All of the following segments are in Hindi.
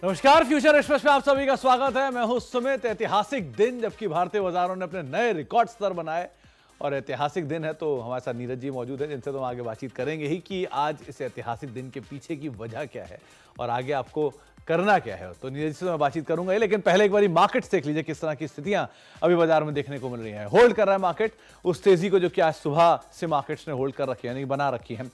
नमस्कार, फ्यूचर एक्सप्रेस में आप सभी का स्वागत है। मैं हूं सुमित। ऐतिहासिक दिन जबकि भारतीय बाजारों ने अपने नए रिकॉर्ड स्तर बनाए और ऐतिहासिक दिन है तो हमारे साथ नीरज जी मौजूद हैं जिनसे तो हम आगे बातचीत करेंगे ही कि आज इस ऐतिहासिक दिन के पीछे की वजह क्या है और आगे आपको करना क्या है। तो नीरज से मैं बातचीत करूंगा ही, लेकिन पहले एक बार मार्केट्स देख लीजिए किस तरह की स्थितियां अभी बाजार में देखने को मिल रही हैं। होल्ड कर रहा है मार्केट उस तेजी को जो कि आज सुबह से मार्केट्स ने होल्ड कर रखी है, यानी बना रखी है।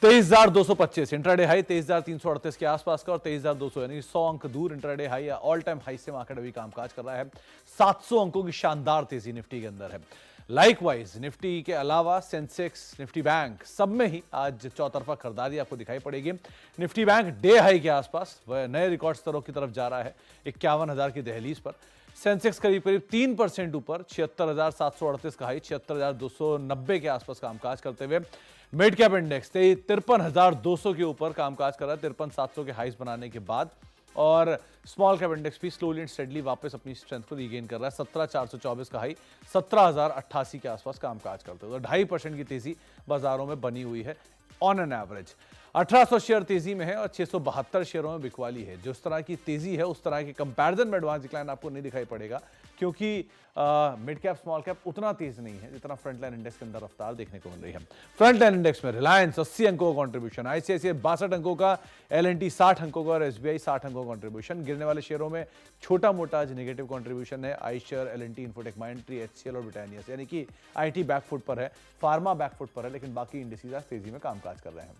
23,225 इंट्राडे हाई 23,338 के आसपास का और 23,200 यानी 100 अंक दूर इंट्राडे हाई या ऑल टाइम हाई से मार्केट अभी कामकाज कर रहा है। 700 अंकों की शानदार तेजी निफ्टी के अंदर है। लाइकवाइज निफ्टी के अलावा सेंसेक्स, निफ्टी बैंक सब में ही आज चौतरफा खरीदारी आपको दिखाई पड़ेगी। निफ्टी बैंक डे हाई के आसपास वह नए रिकॉर्ड स्तरों की तरफ जा रहा है 51,000 की दहलीज पर। सेंसेक्स करीब करीब 3% ऊपर 76,738 का हाई 76,290 के आसपास कामकाज करते हुए। मिड कैप इंडेक्स 53,200 के ऊपर कामकाज कर रहा है 53,700 के हाइस बनाने के बाद। और स्मॉल कैप इंडेक्स भी स्लोली एंड स्टेडली वापस अपनी स्ट्रेंथ को रीगेन कर रहा है 17,424 का हाई 17,088 के आसपास कामकाज करते हुए। 2.5% की तेजी बाजारों में बनी हुई है ऑन एन एवरेज। 1800 शेयर तेजी में है और 672 शेयरों में बिकवाली है। जिस तरह की तेजी है उस तरह की कंपैरिजन में एडवांस डिक्लाइन आपको नहीं दिखाई पड़ेगा क्योंकि मिड कैप स्मॉल कैप उतना तेज नहीं है जितना फ्रंट लाइन इंडेक्स के अंदर रफ्तार देखने को मिल रही है। फ्रंट लाइन इंडेक्स में रिलायंस 80 अंकों का कंट्रीब्यूशन, आईसीआईसीआई 62 अंकों का, एल&टी 60 अंकों का और एसबीआई 60 अंकों का कंट्रीब्यूशन। गिरने वाले शेयरों में छोटा मोटा आज नेगेटिव कंट्रीब्यूशन है I share, L&T, Infotech, Mindtree, HCL और ब्रिटानिया, यानी कि आईटी बैकफुट पर है, फार्मा बैकफुट पर है, लेकिन बाकी इंडिसेज आज तेजी में कामकाज कर रहे हैं।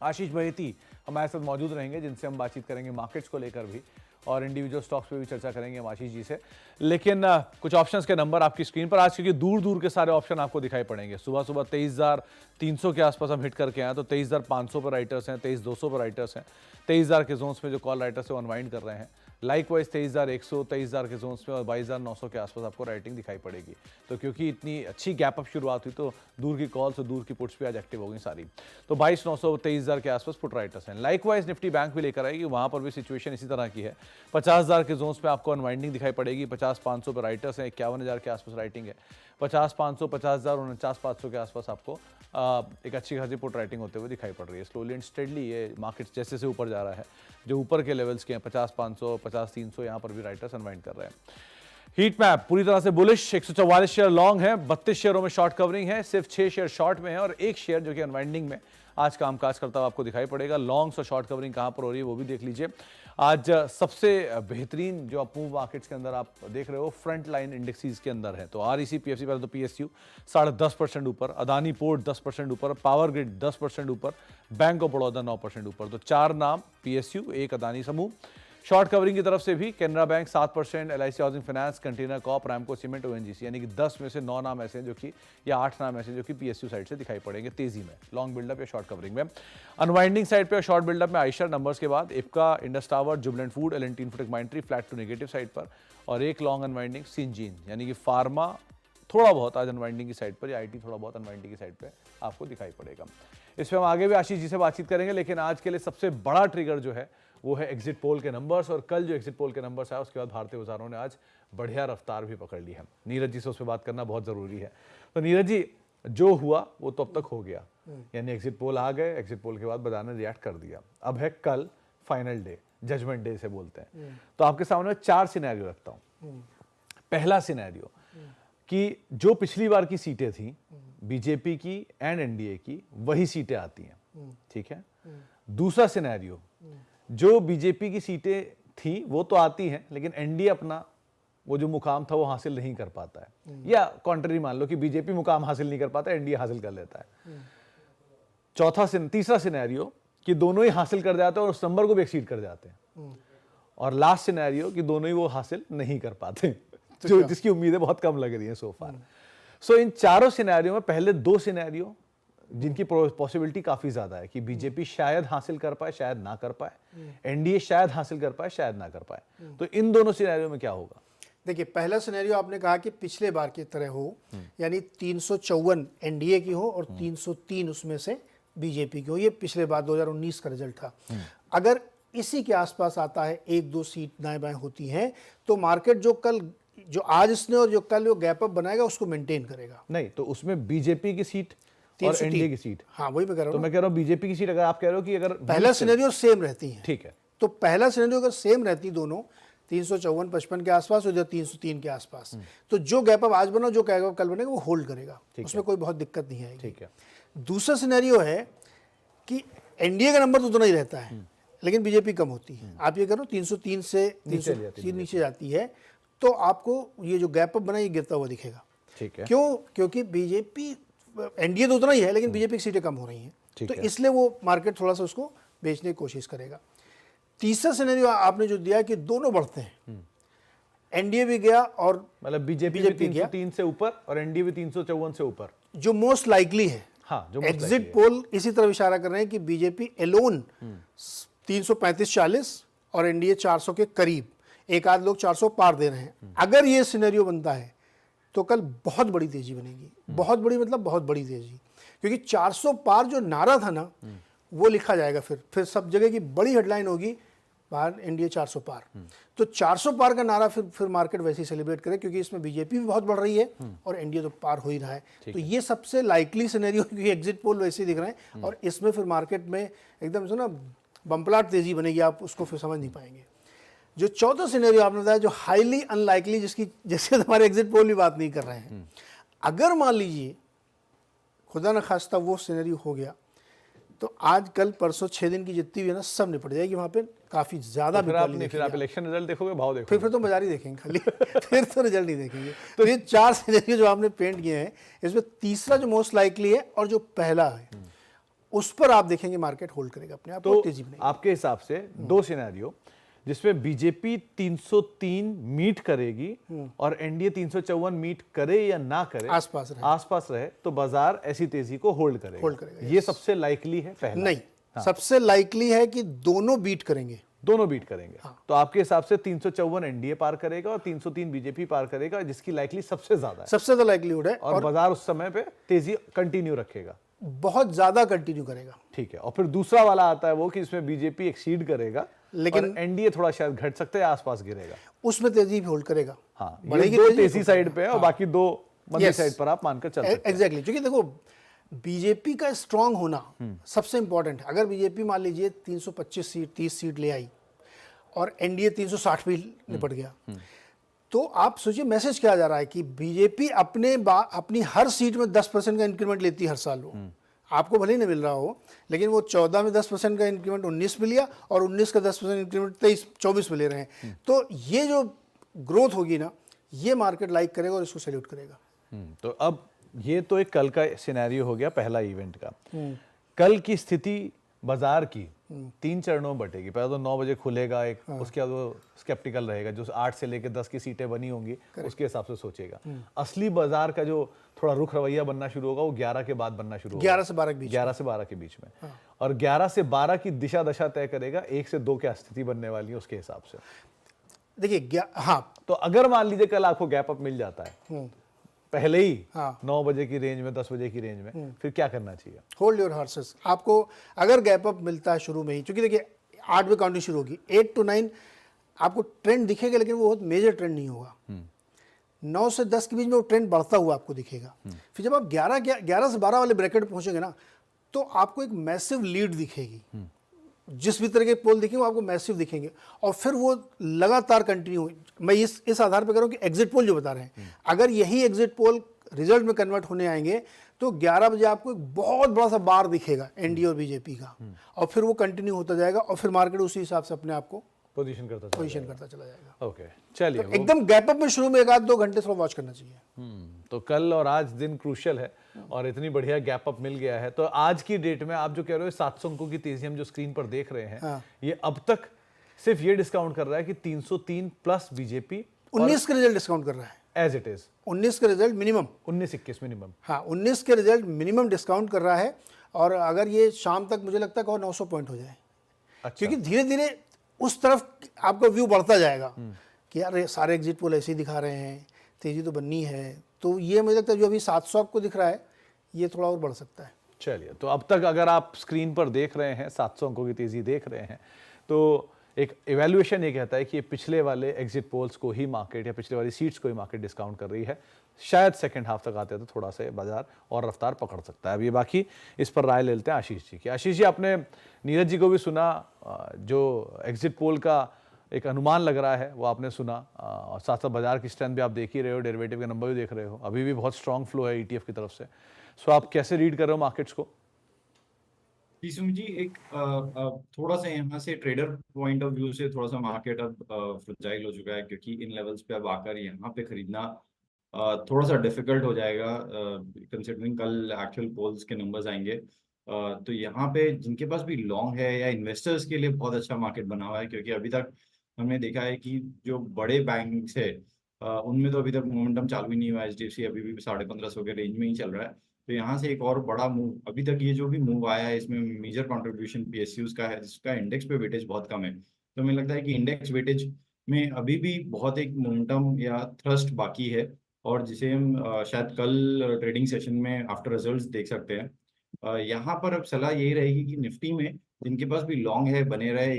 आशीष बहेती हमारे साथ मौजूद रहेंगे जिनसे हम बातचीत करेंगे मार्केट्स को लेकर भी और इंडिविजुअल स्टॉक्स पे भी चर्चा करेंगे हम आशीष जी से। लेकिन कुछ ऑप्शंस के नंबर आपकी स्क्रीन पर आज, क्योंकि दूर दूर के सारे ऑप्शन आपको दिखाई पड़ेंगे। सुबह सुबह 23,300 के आसपास हम हिट करके आए तो 23,500 पर राइटर्स हैं, 23,200 पर राइटर्स हैं, 23,000 के जोन्स में जो कॉल राइटर्स है अनवाइंड कर रहे हैं। लाइकवाइज 23,100, 23,000 के जोन्स में और 22,900 के आसपास आपको राइटिंग दिखाई पड़ेगी। तो क्योंकि इतनी अच्छी गैप अप शुरुआत हुई तो दूर की कॉल्स और दूर की पुट्स भी आज एक्टिव हो गई सारी। तो 22,900, 23,000 के आसपास पुट राइटर्स हैं। लाइकवाइज निफ्टी बैंक भी लेकर आएगी, वहां पर भी सिचुएशन इसी तरह की है। 50,000 के जोन्स में आपको अनवाइंडिंग दिखाई पड़ेगी। 50,500 पर राइटर्स हैं, 51,000 के आसपास राइटिंग है। 50,500, 50,000 और 49,500 के आसपास आपको एक अच्छी खासी पुट राइटिंग होते हुए दिखाई पड़ रही है। स्लोली एंड स्टेडली ये मार्केट जैसे से ऊपर जा रहा है, जो ऊपर के लेवल्स के हैं 50,500, 50,300 यहाँ पर भी राइटर्स अनवाइंड कर रहे हैं। हीट मैप पूरी तरह से बुलिश, 144 शेयर लॉन्ग है, 32 शेयरों में शॉर्ट कवरिंग है, सिर्फ 6 शेयर शॉर्ट में है और 1 शेयर जो कि अनवाइंडिंग में आज कामकाज करता हुआ आपको दिखाई पड़ेगा। लॉन्ग्स और शॉर्ट कवरिंग कहां पर हो रही है वो भी देख लीजिए। आज सबसे बेहतरीन जो आप मूव मार्केट्स के अंदर आप देख रहे हो फ्रंट लाइन इंडेक्सेस के अंदर है। तो आरईसी पीएफसी पहले तो पीएसयू 10.5% ऊपर, अदानी पोर्ट 10% ऊपर, पावर ग्रिड 10% ऊपर, बैंक ऑफ बड़ौदा 9% ऊपर। तो 4 नाम पीएसयू, 1 अदानी समूह। शॉर्ट कवरिंग की तरफ से भी Canara bank 7%, LIC housing finance, container Corp, Ramco cement, ONGC, यानी कि 10 में से 9 नाम ऐसे हैं जो कि, या 8 नाम ऐसे जो कि पीएसयू साइड से दिखाई पड़ेंगे तेजी में, लॉन्ग बिल्डअप या शॉर्ट कवरिंग में। अनवाइंडिंग साइड पे और शॉर्ट बिल्डअप में आयशर नंबर्स के बाद इफ्का, Indus tower, Jubilant food, L and T, Infotech, Mindtree flat to negative side पर और 1 लॉन्ग अनवाइंडिंग सिंजीन, यानी कि फार्मा थोड़ा बहुत आज अनवाइंडिंग की साइड पर या आईटी थोड़ा बहुत अनवाइंडिंग की साइड पर आपको दिखाई पड़ेगा। इस पर हम आगे भी आशीष जी से बातचीत करेंगे, लेकिन आज के लिए सबसे बड़ा ट्रिगर जो है वो है एग्जिट पोल के नंबर्स। और कल जो एग्जिट पोल के नंबर्स आए उसके बाद भारतीय बाजारों ने आज बढ़िया रफ्तार भी पकड़ ली है। नीरज जी से उस पर बात करना बहुत जरूरी है। तो नीरज जी, जो हुआ वो तो अब तक हो गया, यानी एग्जिट पोल आ गए, एग्जिट पोल के बाद बाजार ने रिएक्ट कर दिया। अब है कल फाइनल डे, जजमेंट डे से बोलते हैं। तो आपके सामने 4 सिनेरियो रखता हूं। पहला सिनेरियो कि जो पिछली बार की सीटें थी बीजेपी की एंड एनडीए की, वही सीटें आती हैं, ठीक है। दूसरा सिनेरियो, जो बीजेपी की सीटें थी वो तो आती हैं लेकिन एनडीए अपना वो जो मुकाम था वो हासिल नहीं कर पाता है, या कॉन्ट्ररी मान लो कि बीजेपी मुकाम हासिल नहीं कर पाता, एनडीए हासिल कर लेता है। तीसरा सिनेरियो कि दोनों ही हासिल कर जाते हैं और उस नंबर को भी एक्सीड कर जाते हैं। और लास्ट सिनेरियो कि दोनों ही वो हासिल नहीं कर पाते, जो जिसकी उम्मीदें बहुत कम लग रही हैं सो फार। सो इन चारों सिनेरियो में पहले 2 सिनेरियो जिनकी पॉसिबिलिटी काफी ज्यादा है कि बीजेपी शायद हासिल कर पाए, शायद ना कर पाए, एनडीए शायद हासिल कर पाए, शायद ना कर पाए। तो इन दोनों सिनेरियो में क्या होगा? देखिए, पहला सिनेरियो आपने कहा कि पिछले बार की तरह हो, यानी 354 एनडीए की हो और 303 उसमें से बीजेपी की हो। ये पिछले बार 2019 का रिजल्ट था। अगर इसी के आसपास आता है, 1-2 सीट दाएं बाएं होती हैं, तो मार्केट जो आज इसने और जो कल वो गैप अप बनाएगा उसको मेंटेन करेगा। नहीं, तो उसमें बीजेपी की सीट और एनडीए की सीट, हाँ वही मैं कह रहा हूँ। तो मैं कह रहा हूँ बीजेपी की सीट, अगर आप कह रहे हो कि अगर पहला सिनेरियो सेम रहती है, ठीक है, तो पहला सिनेरियो अगर सेम रहती दोनों 354-55 के आसपास और 303 के आसपास, तो जो गैप अप आज बना, जो गैप अप कल बनेगा, वो होल्ड करेगा, उसमें कोई बहुत दिक्कत नहीं आएगी। ठीक है। दूसरा सिनेरियो है कि एनडीए का नंबर तो उतना ही रहता है, लेकिन बीजेपी कम होती है। आप ये करो 303 से 303 नीचे जाती है, तो आपको ये जो गैप अप बना ये गिरता हुआ दिखेगा। ठीक है। क्यों? क्योंकि बीजेपी, एनडीए तो उतना ही है, लेकिन बीजेपी की सीटें कम हो रही हैं, तो इसलिए वो मार्केट थोड़ा सा उसको बेचने की कोशिश करेगा। तीसरा सिनेरियो आपने जो दिया कि दोनों बढ़ते हैं, एनडीए भी गया और मतलब बीजेपी भी 303 से ऊपर और एनडीए भी 354 से ऊपर, जो मोस्ट लाइकली है। हाँ, जो एग्जिट पोल इसी तरफ इशारा कर रहे हैं कि बीजेपी एलोन 335-40 और एनडीए 400 के करीब, एक आध लोग 400 पार दे रहे हैं। अगर ये सिनेरियो बनता है तो कल बहुत बड़ी तेजी बनेगी, बहुत बड़ी मतलब बहुत बड़ी तेजी, क्योंकि 400 पार जो नारा था ना, वो लिखा जाएगा। फिर सब जगह की बड़ी हेडलाइन होगी बाहर एनडीए 400 पार। तो 400 पार का नारा फिर मार्केट वैसे ही सेलिब्रेट करे, क्योंकि इसमें बीजेपी भी बहुत बढ़ रही है और एनडीए तो पार हो ही रहा है। तो ये सबसे लाइकली सिनेरियो, क्योंकि एग्जिट पोल वैसे ही दिख रहे हैं और इसमें फिर मार्केट में एकदम से ना बम्पलाट तेजी बनेगी, आप उसको फिर समझ नहीं पाएंगे। जो चौथा सिनेरियो आपने बताया, जो हाईली अनलाइकली, जिसके हमारे एग्जिट पोल भी बात नहीं कर रहे हैं, अगर मान लीजिए खुदा न खास्ता वो सिनेरियो हो गया, तो आज कल परसों 6 दिन की जितनी भी है ना, सब निपट जाएगी वहाँ पे। काफ़ी ज़्यादा फिर आप इलेक्शन रिजल्ट देखोगे, भाव देखोगे, फिर तो बाजार ही देखेंगे खाली फिर तो रिजल्ट नहीं देखेंगे। तो ये 4 सिनेरियो जो आपने पेंट किए हैं, इसमें तीसरा जो मोस्ट लाइकली है और जो पहला है, उस पर आप देखेंगे मार्केट होल्ड करेगा अपने आप, तो तेजी बनेगी। आपके हिसाब से दो सिनेरियो जिसमें बीजेपी 303 मीट करेगी और एनडीए 354 मीट करे या ना करे, आसपास रहे, तो बाजार ऐसी तेजी को होल्ड करेगा। ये सबसे लाइकली है पहला? नहीं, सबसे लाइकली है कि दोनों बीट करेंगे। दोनों बीट करेंगे। तो आपके हिसाब से 354 एनडीए पार करेगा और 303 बीजेपी पार करेगा, जिसकी लाइकली सबसे ज्यादा है, सबसे ज्यादा लाइकलीहुड है, और बाजार उस समय पे तेजी कंटिन्यू रखेगा, बहुत ज्यादा कंटिन्यू करेगा। ठीक है। और फिर दूसरा वाला आता है वो कि इसमें बीजेपी एक्सीड करेगा, लेकिन एनडीए थोड़ा शायद घट सकता है, आसपास गिरेगा, उसमें तेजी भी होल्ड करेरेगा। हाँ, बढ़ेगी, दो तेजी साइड पे है और बाकी दो मंदी साइड पर आप मानकर चल सकते हैं। एग्जैक्टली, क्योंकि देखो बीजेपी का स्ट्रांग होना सबसे इंपॉर्टेंट है। अगर बीजेपी मान लीजिए 325 सीट 30 सीट ले आई और एनडीए 360 भी निपट गया, तो आप सोचिए मैसेज क्या जा रहा है कि बीजेपी अपनी हर सीट में 10% का इंक्रीमेंट लेती है हर साल। वो आपको भले ही नहीं मिल रहा हो, लेकिन वो 14 में 10% का इंक्रीमेंट 19 में लिया और 19 का 10% इंक्रीमेंट 23-24 में ले रहे हैं। तो ये जो ग्रोथ होगी ना, ये मार्केट लाइक करेगा और इसको सैल्यूट करेगा। तो अब ये तो एक कल का सिनेरियो हो गया, पहला इवेंट का। कल की स्थिति बाजार की 3 चरणों में बटेगी। पहले तो 9 बजे खुलेगा एक, उसके बाद वो स्केप्टिकल रहेगा, जो 8 से लेकर 10 की सीटें बनी होंगी उसके हिसाब से सोचेगा। असली बाजार का जो थोड़ा रुख रवैया बनना शुरू होगा वो 11 के बाद बनना शुरू होगा, 11 से 12 के बीच, 11 से 12 के बीच में। और 11 से 12 की दिशा दशा तय करेगा 1 से 2 क्या स्थिति बनने वाली है उसके हिसाब से। देखिए, हाँ, तो अगर मान लीजिए कल आपको गैप अप मिल जाता है पहले ही 9 बजे की रेंज में, 10 बजे की रेंज में, फिर क्या करना चाहिए? Hold your horses. आपको अगर गैप अप मिलता है शुरू में ही, क्योंकि देखिए 8 बजे काउंटिंग शुरू होगी, 8 to 9 आपको ट्रेंड दिखेगा, लेकिन वो बहुत मेजर ट्रेंड नहीं होगा। 9 से 10 के बीच में वो ट्रेंड बढ़ता हुआ आपको दिखेगा। फिर जब आप 11 से 12 वाले ब्रैकेट पहुंचेंगे ना, तो आपको एक मैसिव लीड दिखेगी। जिस भी तरह के पोल दिखेंगे वो आपको मैसिव दिखेंगे, और फिर वो लगातार कंटिन्यू। मैं इस आधार पर कह रहा हूँ कि एग्जिट पोल जो बता रहे हैं, अगर यही एग्जिट पोल रिजल्ट में कन्वर्ट होने आएंगे, तो 11 बजे आपको एक बहुत बड़ा सा बार दिखेगा एनडीए और बीजेपी का, और फिर वो कंटिन्यू होता जाएगा, और फिर मार्केट उसी हिसाब से अपने आप को पोजीशन करता चला जाएगा। ओके, चलिए, तो एकदम गैप अप में शुरू में 1-2 घंटे थोड़ा वॉच करना चाहिए। तो कल और आज दिन क्रूशियल है, और इतनी बढ़िया गैप अप मिल गया है। तो आज की डेट में आप जो कह रहे हो 700 अंकों की तेजी हम जो स्क्रीन पर देख रहे हैं, ये अब तक सिर्फ ये डिस्काउंट कर रहा है कि 303 प्लस बीजेपी 19 के रिजल्ट डिस्काउंट कर रहा है, एज इट इज 19 के रिजल्ट मिनिमम, 19-21 मिनिमम। हाँ, 19 के रिजल्ट मिनिमम डिस्काउंट कर रहा है। और अगर ये शाम तक मुझे लगता है और 900 पॉइंट हो जाए, क्योंकि धीरे धीरे उस तरफ आपका व्यू बढ़ता जाएगा कि यार सारे एग्जिट पोल ऐसे ही दिखा रहे हैं, तेजी तो बननी है। तो ये मुझे लगता है जो अभी 700 आपको दिख रहा है, ये थोड़ा और बढ़ सकता है। चलिए, तो अब तक अगर आप स्क्रीन पर देख रहे हैं 700 अंकों की तेजी देख रहे हैं, तो एक इवैल्यूएशन ये कहता है कि ये पिछले वाले एग्जिट पोल्स को ही मार्केट, या पिछले वाली सीट्स को ही मार्केट डिस्काउंट कर रही है। शायद सेकंड हाफ तक आते तो थोड़ा सा बाजार और रफ्तार पकड़ सकता है। अब ये बाकी इस पर राय ले लेते हैं आशीष जी की। आशीष जी, आपने नीरज जी को भी सुना, जो एग्जिट पोल का एक अनुमान लग रहा है वो आपने सुना, और साथ साथ बाजार की स्ट्रेंथ भी आप देख ही रहे हो, डेरिवेटिव के नंबर भी देख रहे हो, अभी भी बहुत स्ट्रांग फ्लो है ईटीएफ की तरफ से। सो आप कैसे रीड कर रहे हो मार्केट्स को? जी सुमित जी, एक थोड़ा सा यहाँ से ट्रेडर पॉइंट ऑफ व्यू से थोड़ा सा मार्केट अब फ्रजाइल हो चुका है, क्योंकि इन लेवल्स पे अब आकर यहाँ पे खरीदना थोड़ा सा डिफिकल्ट हो जाएगा, कंसिडरिंग कल एक्चुअल पोल्स के नंबर्स आएंगे। तो यहाँ पे जिनके पास भी लॉन्ग है या इन्वेस्टर्स के लिए बहुत अच्छा मार्केट बना हुआ है, क्योंकि अभी तक हमने देखा है कि जो बड़े बैंक्स है उनमें तो अभी तक मोमेंटम चालू ही नहीं हुआ। एचडीएफसी अभी भी 1550 के रेंज में ही चल रहा है। तो यहाँ से एक और बड़ा मूव, अभी तक ये जो भी मूव आया है इसमें मेजर कंट्रीब्यूशन पीएसयूज का है, जिसका इंडेक्स पे वेटेज बहुत कम है। तो मुझे लगता है कि इंडेक्स वेटेज में अभी भी बहुत एक मोमेंटम या थ्रस्ट बाकी है, और जिसे हम शायद कल ट्रेडिंग सेशन में आफ्टर रिजल्ट्स देख सकते हैं। यहाँ पर अब सलाह यही रहेगी कि निफ्टी में जिनके पास भी लॉन्ग है बने रहे,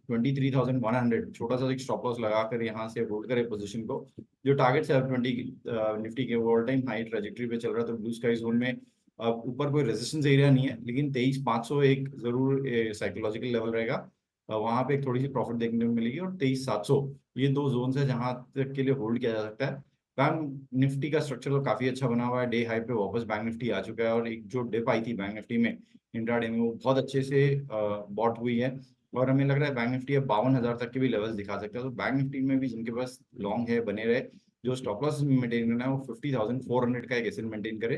23,100 छोटा सा एक स्टॉप लॉस लगाकर यहाँ से होल्ड करे पोजीशन को। जो टारगेट है 20 निफ्टी के ऑल टाइम हाई ट्रेजेक्टरी पे चल रहा है, तो ब्लू स्काई जोन में अब ऊपर कोई रेजिस्टेंस एरिया नहीं है, लेकिन 23,500 एक जरूर साइकोलॉजिकल लेवल रहेगा। वहां पे एक थोड़ी सी प्रॉफिट देखने को मिलेगी, और 23,700 ये दो जोन है जहां तक के लिए होल्ड किया जा सकता है। बैंक निफ्टी का स्ट्रक्चर तो काफी अच्छा बना हुआ है, डे हाई पे वापस बैंक निफ्टी आ चुका है, और एक जो डिप आई थी बैंक निफ्टी में इंट्राडे में, वो बहुत अच्छे से बॉट हुई है, और हमें लग रहा है बैंक निफ्टी अब 52,000 तक के भी लेवल्स दिखा सकता है। तो बैंक निफ्टी में भी जिनके पास लॉन्ग है बने रहे, जो स्टॉप लॉस मेंटेन करना है वो 50,400 का एक एसएल मेंटेन करे,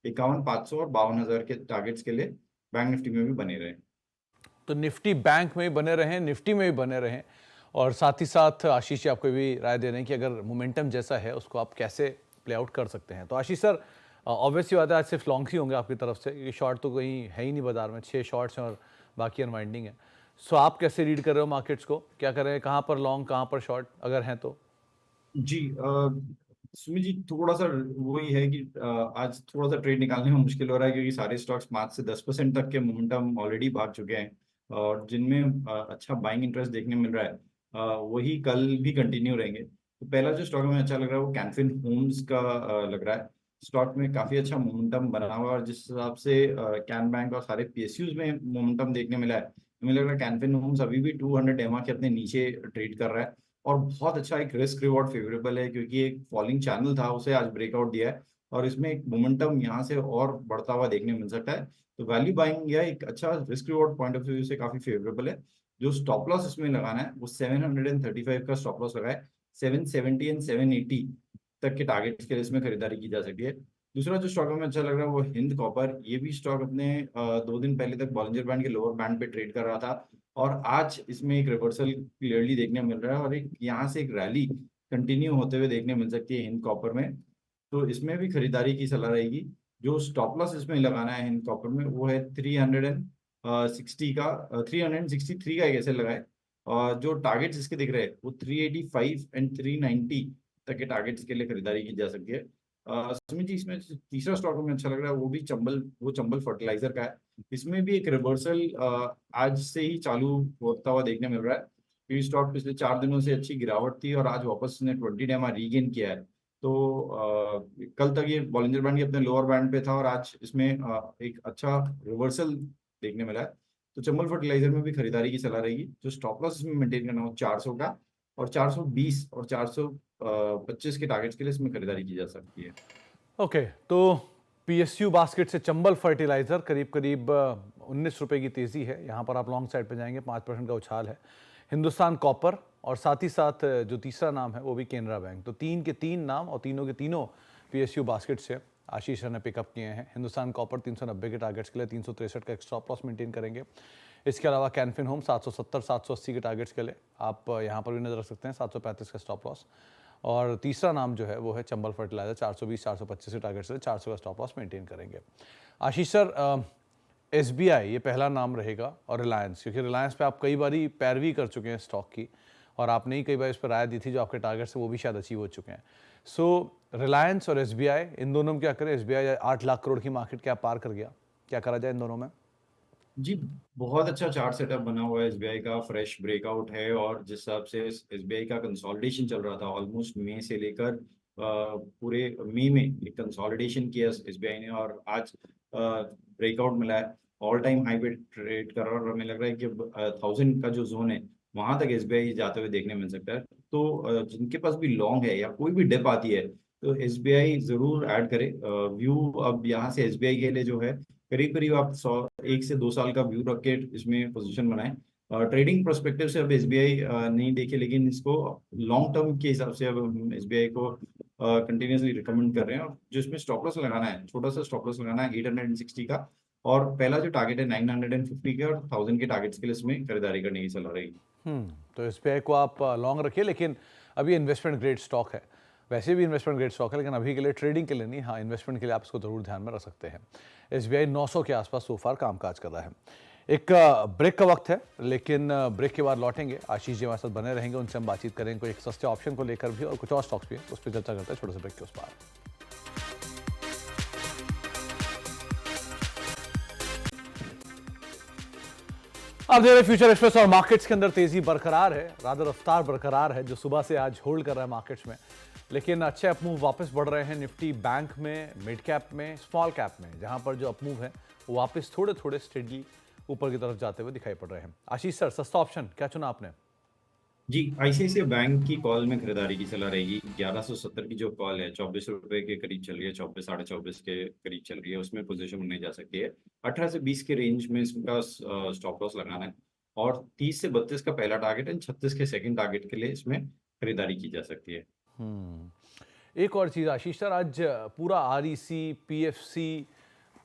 51,500 और 52,000 के टारगेट्स के लिए बैंक निफ्टी में भी बने रहे। तो निफ्टी बैंक में भी बने रहें, निफ्टी में भी बने रहें, और साथ ही साथ आशीष जी आपको भी राय दे रहे हैं कि अगर मोमेंटम जैसा है उसको आप कैसे प्ले आउट कर सकते हैं। तो आशीष सर, ऑब्वियसली बात है आज सिर्फ लॉन्ग ही होंगे आपकी तरफ से, ये शॉर्ट तो कहीं है ही नहीं बाजार में, 6 शॉर्ट्स हैं और बाकी अनवाइंडिंग है। सो आप कैसे रीड कर रहे हो मार्केट्स को, क्या करें, कहाँ पर लॉन्ग कहाँ पर शॉर्ट अगर हैं तो? जी सुमित जी, थोड़ा सा वही है कि आज थोड़ा सा ट्रेड निकालने में मुश्किल हो रहा है, क्योंकि सारे स्टॉक्स 5 से 10% तक के मोमेंटम ऑलरेडी भाग चुके हैं, और जिनमें अच्छा बाइंग इंटरेस्ट देखने मिल रहा है वही कल भी कंटिन्यू रहेंगे। तो पहला जो स्टॉक हमें अच्छा लग रहा है वो कैनफिन होम्स का लग रहा है। स्टॉक में काफी अच्छा मोमेंटम बना हुआ है, और जिस हिसाब से कैन बैंक और सारे पीएसयूज में मोमेंटम देखने मिला है, हमें लग रहा है कैनफिन होम्स अभी भी 200 एमआ के अपने नीचे ट्रेड कर रहा है, और बहुत अच्छा एक रिस्क रिवॉर्ड फेवरेबल है, क्योंकि एक फॉलिंग चैनल था उसे आज ब्रेकआउट दिया है, और इसमें एक मोमेंटम यहाँ से और बढ़ता हुआ देखने मिल सकता है। तो वैल्यू बाइंग या एक अच्छा risk reward point of view से काफी फेवरेबल है। जो स्टॉप लॉस इसमें लगाना है वो 735 का स्टॉप लॉस लगाए, 770 एंड 780 तक के टारगेट्स के लिए इसमें खरीदारी की जा सकती है। दूसरा जो स्टॉक हमें अच्छा लग रहा है वो हिंद कॉपर। ये भी स्टॉक अपने 2 दिन पहले तक बॉलिंजर बैंड के लोअर बैंड पे ट्रेड कर रहा था, और आज इसमें एक रिवर्सल क्लियरली देखने मिल रहा है, और एक यहाँ से एक रैली कंटिन्यू होते हुए देखने मिल सकती है हिंद कॉपर में। तो इसमें भी खरीदारी की सलाह रहेगी। जो स्टॉप लॉस इसमें लगाना है हिंद कॉपर में वो है 360 का, 363 का एक ऐसे लगाए, और जो टारगेट्स इसके दिख रहे हैं वो 385 एंड 390 तक के टारगेट्स के लिए खरीदारी की जा सकती है। सुमित जी, इसमें तीसरा स्टॉक हमें अच्छा लग रहा है वो चंबल फर्टिलाइजर का है। इसमें भी एक रिवर्सल आज से ही चालू होता हुआ देखने मिल रहा है, क्योंकि स्टॉक पिछले 4 दिनों से अच्छी गिरावट थी, और आज वापस ने 20 डेमा रीगेन किया है। तो कल तक ये बॉलिंजर बैंड के अपने लोअर बैंड पे था, और आज इसमें एक अच्छा रिवर्सल देखने मिला है। तो चंबल फर्टिलाइजर में भी खरीदारी की सलाह रहेगी। जो स्टॉप लॉस इसमें मेंटेन करना हो 400 का, और 420 और 425 के टारगेट्स के लिए इसमें खरीदारी की जा सकती है। ओके, तो पीएसयू बास्केट से चंबल फर्टिलाइजर करीब करीब 19 रुपए की तेजी है, यहाँ पर आप लॉन्ग साइड पे जाएंगे, 5% का उछाल है। हिंदुस्तान कॉपर, और साथ ही साथ जो तीसरा नाम है वो भी केनरा बैंक। तो 3 के 3 नाम और तीनों के तीनों पीएसयू बास्केट से आशीष सर ने पिकअप किए हैं। हिंदुस्तान कॉपर 390 के टारगेट्स के लिए 363 का स्टॉप लॉस मेंटेन करेंगे। इसके अलावा कैनफिन होम 770 780 के टारगेट्स के लिए आप यहाँ पर भी नजर रख सकते हैं, 735 का स्टॉप लॉस। और तीसरा नाम जो है वो है चंबल फर्टिलाइजर, 420 425 के टारगेट से 400 का स्टॉप लॉस मेंटेन करेंगे। आशीष सर, एसबीआई ये पहला नाम रहेगा, और रिलायंस, क्योंकि रिलायंस पे आप कई बारी पैरवी कर चुके हैं स्टॉक की, और आपने ही कई बार इस पर राय दी थी, जो आपके टारगेट्स हैं वो भी शायद अचीव हो चुके हैं। सो रिलायंस और एसबीआई, इन दोनों में क्या करें? एसबीआई 8 लाख करोड़ की मार्केट क्या पार कर गया, क्या करा जाए इन दोनों में? जी, बहुत अच्छा चार्ट सेटअप बना हुआ है एसबीआई का, फ्रेश ब्रेकआउट है, और जिस हिसाब से एसबीआई का कंसोलिडेशन चल रहा था ऑलमोस्ट मई से लेकर पूरे मई में एक कंसोलिडेशन किया एसबीआई ने और आज ब्रेकआउट मिला है, ऑल टाइम हाई पे ट्रेड कर रहा है और हमें लग रहा है कि 1000 का जो जोन है वहां तक एसबीआई जाते हुए देखने मिल सकता है। तो जिनके पास भी लॉन्ग है या कोई भी डिप आती है तो एसबीआई जरूर ऐड करे। व्यू अब यहाँ से एसबीआई के लिए जो है करीब करीब आप 1 से 2 साल का व्यू रख के इसमें पोजीशन बनाएं। ट्रेडिंग पर्सपेक्टिव से अब एसबीआई नहीं देखे, लेकिन इसको लॉन्ग टर्म के हिसाब से अब हम एसबीआई को कंटिन्यूसली रिकमेंड कर रहे हैं। और जो इसमें स्टॉप लॉस लगाना है, छोटा सा स्टॉप लॉस लगाना है 860 का, और पहला जो टारगेट है 950 के और 1000 के टारगेट्स के लिए इसमें खरीदारी करने की सलाह रहेगी। तो एसबीआई को आप लॉन्ग रखिए, लेकिन अभी इन्वेस्टमेंट ग्रेड स्टॉक है, वैसे भी इन्वेस्टमेंट ग्रेड स्टॉक है, लेकिन अभी के लिए ट्रेडिंग के लिए नहीं, हाँ इन्वेस्टमेंट के लिए आप इसको जरूर ध्यान में रख सकते हैं। एसबीआई 900 के आसपास सोफार कामकाज कर रहा है। एक ब्रेक का वक्त है, लेकिन ब्रेक के बाद लौटेंगे। आशीष जी हमारे साथ बने रहेंगे, उनसे हम बातचीत करेंगे कोई एक सस्ते ऑप्शन को लेकर भी और कुछ और स्टॉक्स भी हैं, उस पर चर्चा करते हैं छोटे से ब्रेक के उस पार। आप देख रहे हैं फ्यूचर एक्सप्रेस और मार्केट्स के अंदर तेजी बरकरार है, रादर रफ्तार बरकरार है जो सुबह से आज होल्ड कर रहा है मार्केट्स में, लेकिन अच्छे अपमूव वापस बढ़ रहे हैं निफ्टी बैंक में, मिड कैप में, स्मॉल कैप में, जहां पर जो अपमूव है वो वापस थोड़े थोड़े स्टेडली ऊपर की तरफ जाते हुए दिखाई पड़ रहे हैं। आशीष सर, सस्ता ऑप्शन क्या चुना आपने? जी, आईसीआईसीआई बैंक की कॉल में खरीदारी की सलाह रहेगी। 1170 की जो कॉल है 24 रुपए के करीब चल रही है, 24 साढ़े 24 के करीब चल रही है, उसमें पोजीशन बनाई जा सकती है। 18 से 20 के रेंज में इसका स्टॉप लॉस लगाना है और 30 से 32 का पहला टारगेट है, 36 के सेकंड टारगेट के लिए इसमें खरीदारी की जा सकती है। एक और चीज़ आशीष सर, आज पूरा आरईसी, पीएफसी,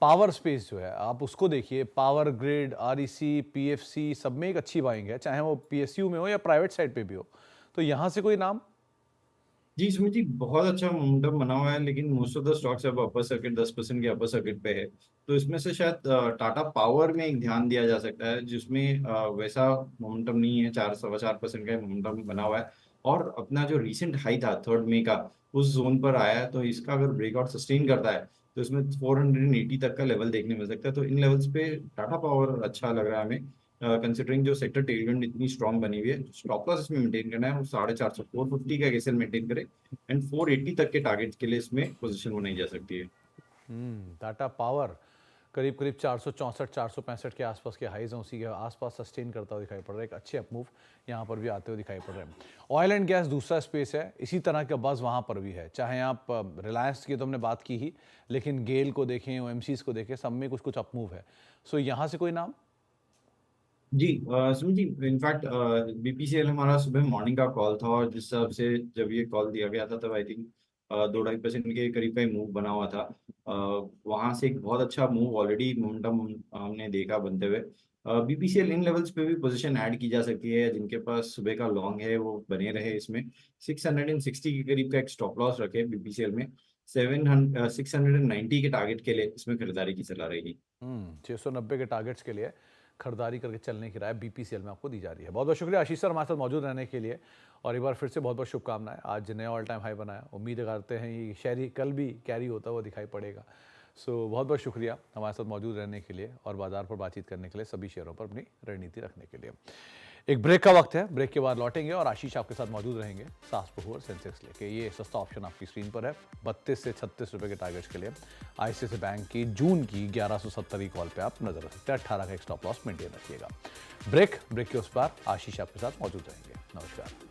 पावर स्पेस जो है आप उसको देखिए, पावर ग्रिड, आरईसी, पीएफसी सब में एक अच्छी बाइंग है, चाहे वो पीएसयू में हो या प्राइवेट साइड पे भी हो। तो यहाँ से कोई नाम? जी सुमित जी, बहुत अच्छा मोमेंटम बना हुआ है, लेकिन मोस्ट ऑफ द स्टॉक्स अब अपर सर्किट 10% के अपर सर्किट पे है। तो इसमें से शायद टाटा पावर में एक ध्यान दिया जा सकता है, जिसमें वैसा मोमेंटम नहीं है, 4.25% का मोमेंटम बना हुआ है और अपना जो रिसेंट हाई था 3 मई का, उस जोन पर आया है। तो इसका अगर ब्रेकआउट सस्टेन करता है तो इसमें 480 तक का लेवल देखने मिल सकता है। तो इन लेवल्स पे टाटा पावर अच्छा लग रहा है हमें, कंसिडरिंग जो सेक्टर टेलविंड इतनी स्ट्रांग बनी हुई है। स्टॉप लॉस इसमें मेंटेन करना है, वो 450 450 का एसएल मेंटेन करे एंड 480 तक के टारगेट के लिए इसमें पोजीशन बनाई जा सकती है। टाटा पावर करीब करीब 464 465 के आसपास के हाईज हैं, उसी के आसपास सस्टेन करता हुआ दिखाई पड़ रहा है। एक अच्छे अपमूव यहाँ पर भी आते हुए दिखाई पड़ रहे हैं। ऑयल एंड गैस दूसरा स्पेस है, इसी तरह का बज़ वहाँ पर भी है, चाहे आप रिलायंस की तो हमने बात की ही, लेकिन गेल को देखें, ओएमसीज को देखें, सब में कुछ कुछ अपमूव है। सो यहाँ से कोई नाम? जी सुमित जी, इनफैक्ट बीपीसीएल हमारा सुबह मॉर्निंग का कॉल था और जिस हिसाब से जब ये कॉल दिया गया था तब आई थिंक 2-2.5% के करीब का मूव बना हुआ था। वहां से एक बहुत अच्छा मूव ऑलरेडी मोमेंटम हमने देखा बनते हुए। बीपीसीएल इन लेवल्स पे भी पोजीशन ऐड की जा सकती है, जिनके पास सुबह का लॉन्ग है वो बने रहे इसमें। 660 के करीब का एक स्टॉप लॉस रखे बीपीसीएल में, 690 के टारगेट के लिए इसमें खरीदारी की सलाह रहेगी। 690 के टारगेट्स के लिए खरीदारी करके चलने की राय बीपीसीएल में आपको दी जा रही है। बहुत बहुत शुक्रिया आशीष सर हमारे साथ मौजूद रहने के लिए, और एक बार फिर से बहुत बहुत शुभकामनाएं। आज नया ऑल टाइम हाई बनाया, उम्मीद करते हैं ये शेयर कल भी कैरी होता हुआ दिखाई पड़ेगा। सो बहुत बहुत शुक्रिया हमारे साथ मौजूद रहने के लिए और बाजार पर बातचीत करने के लिए, सभी शेयरों पर अपनी रणनीति रखने के लिए। एक ब्रेक का वक्त है, ब्रेक के बाद लौटेंगे और आशीष आपके साथ मौजूद रहेंगे सास बहू और सेंसेक्स लेके। ये सस्ता ऑप्शन आपकी स्क्रीन पर है, 32 से 36 रुपए के टारगेट्स के लिए आईसीआईसीआई बैंक की जून की 1170 की कॉल पे आप नजर रख सकते हैं। 18 का एक स्टॉप लॉस मेंटेन रखिएगा। ब्रेक के उस पार आशीष आपके साथ मौजूद रहेंगे। नमस्कार।